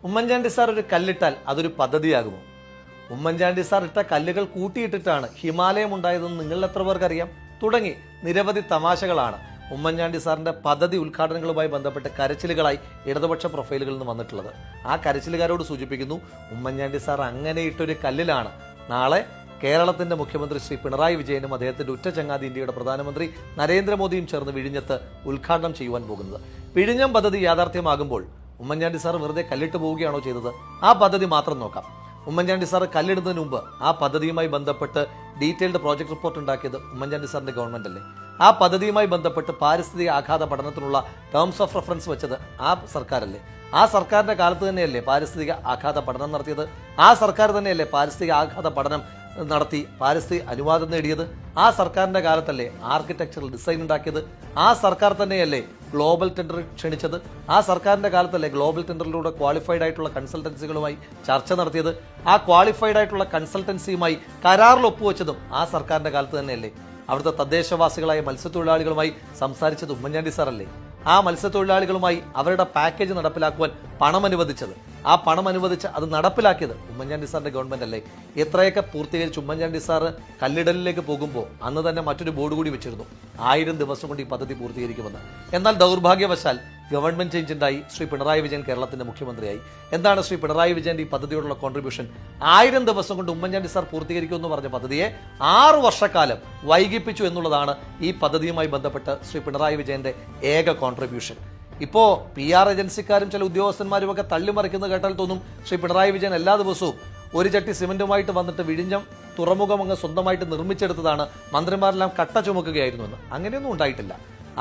Oommen Chandy sir ഒരു കല്ലിട്ടാൽ അതൊരു പദ്ധതിയാകുമോ? Oommen Chandy sir ഇട്ട കല്ലുകൾ കൂട്ടിയിട്ടിട്ടാണ് ഹിമാലയം ഉണ്ടായതെന്ന് നിങ്ങളിൽ എത്ര പേർക്കറിയാം? തുടങ്ങി നിരവധി തമാശകളാണ് ഉമ്മൻചാണ്ടി സാറിന്റെ പദ്ധതി ഉദ്ഘാടനങ്ങളുമായി ബന്ധപ്പെട്ട് കരച്ചിലുകളായി ഇടതുപക്ഷ പ്രൊഫൈലുകളിൽ നിന്ന് വന്നിട്ടുള്ളത്. ആ കരച്ചിലുകാരോട് സൂചിപ്പിക്കുന്നു, ഉമ്മൻചാണ്ടി സാർ അങ്ങനെ ഇട്ടൊരു കല്ലിലാണ് നാളെ കേരളത്തിന്റെ മുഖ്യമന്ത്രി ശ്രീ പിണറായി വിജയനും അദ്ദേഹത്തിന്റെ ഉറ്റ ചങ്ങാതി ഇന്ത്യയുടെ പ്രധാനമന്ത്രി നരേന്ദ്രമോദിയും ചേർന്ന് വിഴിഞ്ഞത്ത് ഉദ്ഘാടനം ചെയ്യുവാൻ പോകുന്നത്. വിഴിഞ്ഞം പദ്ധതി യാഥാർത്ഥ്യമാകുമ്പോൾ ഉമ്മൻചാണ്ടി സാർ വെറുതെ കല്ലിട്ട് പോവുകയാണോ ചെയ്തത്? ആ പദ്ധതി മാത്രം നോക്കാം. ഉമ്മൻചാണ്ടി സാർ കല്ലിടുന്നതിന് മുമ്പ് ആ പദ്ധതിയുമായി ബന്ധപ്പെട്ട് ഡീറ്റെയിൽഡ് പ്രോജക്ട് റിപ്പോർട്ട് ഉണ്ടാക്കിയത് ഉമ്മൻചാണ്ടി സാറിന്റെ ഗവൺമെന്റ് അല്ലേ? ആ പദ്ധതിയുമായി ബന്ധപ്പെട്ട് പാരിസ്ഥിതിക ആഘാത പഠനത്തിനുള്ള ടേംസ് ഓഫ് റെഫറൻസ് വെച്ചത് ആ സർക്കാരല്ലേ? ആ സർക്കാരിന്റെ കാലത്ത് തന്നെയല്ലേ പാരിസ്ഥിതിക ആഘാത പഠനം നടത്തിയത്? ആ സർക്കാർ തന്നെയല്ലേ പാരിസ്ഥിതിക ആഘാത പഠനം നടത്തി പാരിസ്ഥിതിക അനുവാദം നേടിയത്? ആ സർക്കാരിന്റെ കാലത്തല്ലേ ആർക്കിടെക്ചറൽ ഡിസൈൻ ഉണ്ടാക്കിയത്? ആ സർക്കാർ തന്നെയല്ലേ ഗ്ലോബൽ ടെൻഡർ ക്ഷണിച്ചത്? ആ സർക്കാരിന്റെ കാലത്തല്ലേ ഗ്ലോബൽ ടെൻഡറിലൂടെ ക്വാളിഫൈഡ് ആയിട്ടുള്ള കൺസൾട്ടൻസികളുമായി ചർച്ച നടത്തിയത്? ആ ക്വാളിഫൈഡ് ആയിട്ടുള്ള കൺസൾട്ടൻസിയുമായി കരാറിൽ ഒപ്പുവെച്ചതും ആ സർക്കാരിന്റെ കാലത്ത് തന്നെയല്ലേ? അവിടുത്തെ തദ്ദേശവാസികളായ മത്സ്യത്തൊഴിലാളികളുമായി സംസാരിച്ചത് ഉമ്മൻചാണ്ടി സാറല്ലേ? ആ മത്സ്യത്തൊഴിലാളികളുമായി അവരുടെ പാക്കേജ് നടപ്പിലാക്കുവാൻ പണം അനുവദിച്ചത്, ആ പണം അനുവദിച്ച് അത് നടപ്പിലാക്കിയത് ഉമ്മൻചാണ്ടി സാറിന്റെ ഗവൺമെന്റ് അല്ലേ? എത്രയൊക്കെ പൂർത്തീകരിച്ച് ഉമ്മൻചാണ്ടി സാറ് കല്ലിടലിലേക്ക് പോകുമ്പോൾ അന്ന് തന്നെ മറ്റൊരു ബോർഡ് കൂടി വെച്ചിരുന്നു, 1000 ദിവസം കൊണ്ട് ഈ പദ്ധതി പൂർത്തീകരിക്കുമെന്ന്. എന്നാൽ ദൗർഭാഗ്യവശാൽ ഗവൺമെന്റ് ചേഞ്ച് ഉണ്ടായി. ശ്രീ പിണറായി വിജയൻ കേരളത്തിന്റെ മുഖ്യമന്ത്രിയായി. എന്താണ് ശ്രീ പിണറായി വിജയന്റെ ഈ പദ്ധതിയോടുള്ള കോൺട്രിബ്യൂഷൻ? 1000 ദിവസം കൊണ്ട് ഉമ്മൻചാണ്ടി സാർ പൂർത്തീകരിക്കുമെന്ന് പറഞ്ഞ പദ്ധതിയെ 6 വർഷക്കാലം വൈകിപ്പിച്ചു എന്നുള്ളതാണ് ഈ പദ്ധതിയുമായി ബന്ധപ്പെട്ട് ശ്രീ പിണറായി വിജയന്റെ ഏക കോൺട്രിബ്യൂഷൻ. ഇപ്പോ PR ഏജൻസിക്കാരും ചില ഉദ്യോഗസ്ഥന്മാരും ഒക്കെ തള്ളിമറിക്കുന്നത് കേട്ടാൽ തോന്നും ശ്രീ പിണറായി വിജയൻ എല്ലാ ദിവസവും ഒരു ചട്ടി സിമന്റുമായിട്ട് വന്നിട്ട് വിഴിഞ്ഞം തുറമുഖം അങ്ങ് സ്വന്തമായിട്ട് നിർമ്മിച്ചെടുത്തതാണ്, മന്ത്രിമാരെല്ലാം കട്ട ചുമക്കുകയായിരുന്നു എന്ന്. അങ്ങനെയൊന്നും ഉണ്ടായിട്ടില്ല.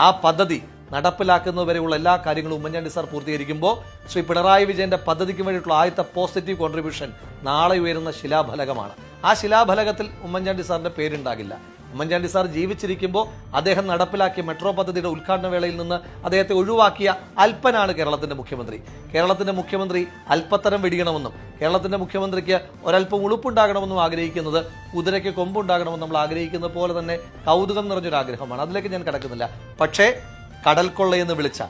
ആ പദ്ധതി നടപ്പിലാക്കുന്നതുവരെയുള്ള എല്ലാ കാര്യങ്ങളും ഉമ്മൻചാണ്ടി സാർ പൂർത്തീകരിക്കുമ്പോൾ ശ്രീ പിണറായി വിജയന്റെ പദ്ധതിക്ക് വേണ്ടിയിട്ടുള്ള ആദ്യത്തെ പോസിറ്റീവ് കോൺട്രിബ്യൂഷൻ നാളെ ഉയരുന്ന ശിലാഫലകമാണ്. ആ ശിലാഫലകത്തിൽ ഉമ്മൻചാണ്ടി സാറിന്റെ പേരുണ്ടാകില്ല. ഉമ്മൻചാണ്ടി സാർ ജീവിച്ചിരിക്കുമ്പോൾ അദ്ദേഹം നടപ്പിലാക്കിയ മെട്രോ പദ്ധതിയുടെ ഉദ്ഘാടന വേളയിൽ നിന്ന് അദ്ദേഹത്തെ ഒഴിവാക്കിയ അല്പനാണ് കേരളത്തിന്റെ മുഖ്യമന്ത്രി. കേരളത്തിന്റെ മുഖ്യമന്ത്രി അല്പത്തരം വെടിയണമെന്നും കേരളത്തിന്റെ മുഖ്യമന്ത്രിക്ക് ഒരല്പം ഉളുപ്പുണ്ടാകണമെന്നും ആഗ്രഹിക്കുന്നത് കുതിരയ്ക്ക് കൊമ്പുണ്ടാകണമെന്ന് നമ്മൾ ആഗ്രഹിക്കുന്നത് പോലെ തന്നെ കൗതുകം നിറഞ്ഞൊരാഗ്രഹമാണ്. അതിലേക്ക് ഞാൻ കിടക്കുന്നില്ല. പക്ഷേ കടൽ കൊള്ളയെന്ന് വിളിച്ച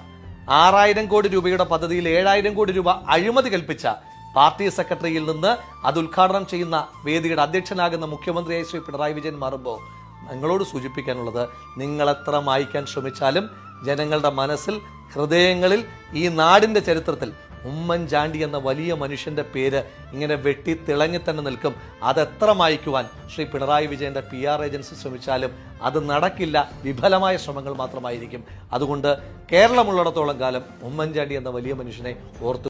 6000 കോടി രൂപയുടെ പദ്ധതിയിൽ 7000 കോടി രൂപ അഴിമതി കൽപ്പിച്ച പാർട്ടി സെക്രട്ടറിയിൽ നിന്ന് അത് ഉദ്ഘാടനം ചെയ്യുന്ന വേദിയുടെ അധ്യക്ഷനാകുന്ന മുഖ്യമന്ത്രിയായി ശ്രീ പിണറായി വിജയൻ മാറുമ്പോൾ നിങ്ങളോട് സൂചിപ്പിക്കാനുള്ളത്, നിങ്ങൾ എത്ര മായ്ക്കാൻ ശ്രമിച്ചാലും ജനങ്ങളുടെ മനസ്സിൽ, ഹൃദയങ്ങളിൽ, ഈ നാടിന്റെ ചരിത്രത്തിൽ ഉമ്മൻചാണ്ടി എന്ന വലിയ മനുഷ്യന്റെ പേര് ഇങ്ങനെ വെട്ടി തിളങ്ങി തന്നെ നിൽക്കും. അതെത്ര മായ്ക്കുവാൻ ശ്രീ പിണറായി വിജയന്റെ PR ഏജൻസി ശ്രമിച്ചാലും അത് നടക്കില്ല. വിഫലമായ ശ്രമങ്ങൾ മാത്രമായിരിക്കും. അതുകൊണ്ട് കേരളമുള്ളിടത്തോളം കാലം ഉമ്മൻചാണ്ടി എന്ന വലിയ മനുഷ്യനെ ഓർത്തു